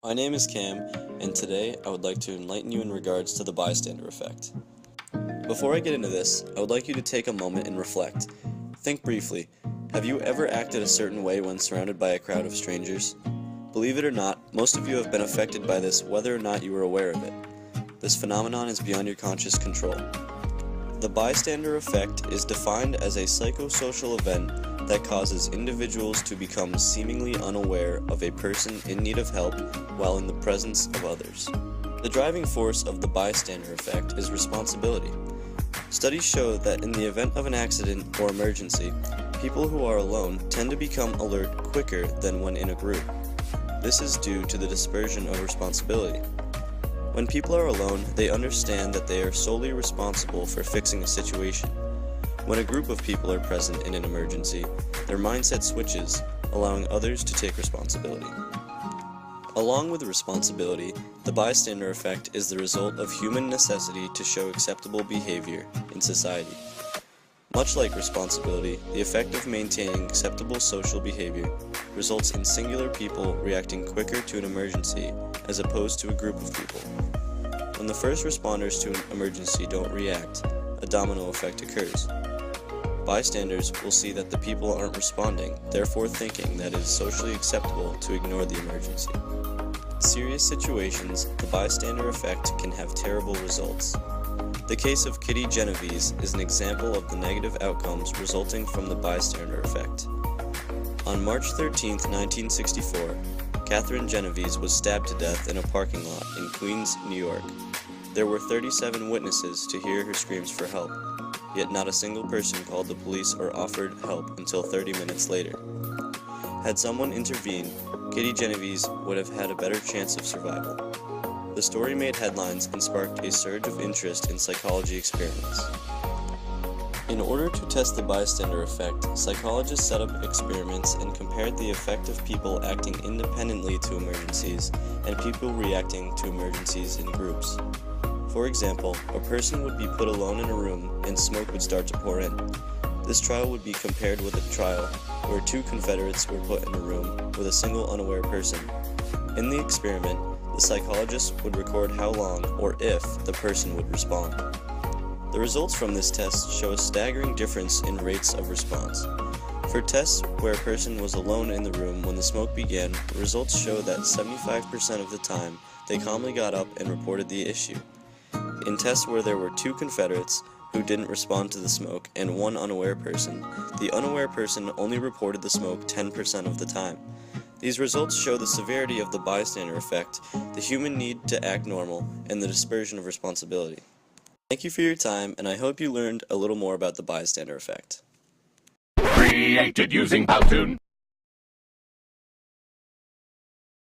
My name is Cam, and today I would like to enlighten you in regards to the bystander effect. Before I get into this, I would like you to take a moment and reflect. Think briefly. Have you ever acted a certain way when surrounded by a crowd of strangers? Believe it or not, most of you have been affected by this whether or not you were aware of it. This phenomenon is beyond your conscious control. The bystander effect is defined as a psychosocial event that causes individuals to become seemingly unaware of a person in need of help while in the presence of others. The driving force of the bystander effect is responsibility. Studies show that in the event of an accident or emergency, people who are alone tend to become alert quicker than when in a group. This is due to the dispersion of responsibility. When people are alone, they understand that they are solely responsible for fixing a situation. When a group of people are present in an emergency, their mindset switches, allowing others to take responsibility. Along with responsibility, the bystander effect is the result of human necessity to show acceptable behavior in society. Much like responsibility, the effect of maintaining acceptable social behavior results in singular people reacting quicker to an emergency as opposed to a group of people. When the first responders to an emergency don't react, a domino effect occurs. Bystanders will see that the people aren't responding, therefore thinking that it is socially acceptable to ignore the emergency. In serious situations, the bystander effect can have terrible results. The case of Kitty Genovese is an example of the negative outcomes resulting from the bystander effect. On March 13, 1964, Catherine Genovese was stabbed to death in a parking lot in Queens, New York. There were 37 witnesses to hear her screams for help, yet not a single person called the police or offered help until 30 minutes later. Had someone intervened, Kitty Genovese would have had a better chance of survival. The story made headlines and sparked a surge of interest in psychology experiments. In order to test the bystander effect, psychologists set up experiments and compared the effect of people acting independently to emergencies and people reacting to emergencies in groups. For example, a person would be put alone in a room and smoke would start to pour in. This trial would be compared with a trial where two Confederates were put in a room with a single unaware person. In the experiment, the psychologist would record how long or if the person would respond. The results from this test show a staggering difference in rates of response. For tests where a person was alone in the room when the smoke began, results show that 75% of the time they calmly got up and reported the issue. In tests where there were two Confederates who didn't respond to the smoke and one unaware person, the unaware person only reported the smoke 10% of the time. These results show the severity of the bystander effect, the human need to act normal, and the dispersion of responsibility. Thank you for your time, and I hope you learned a little more about the bystander effect. Created using Powtoon.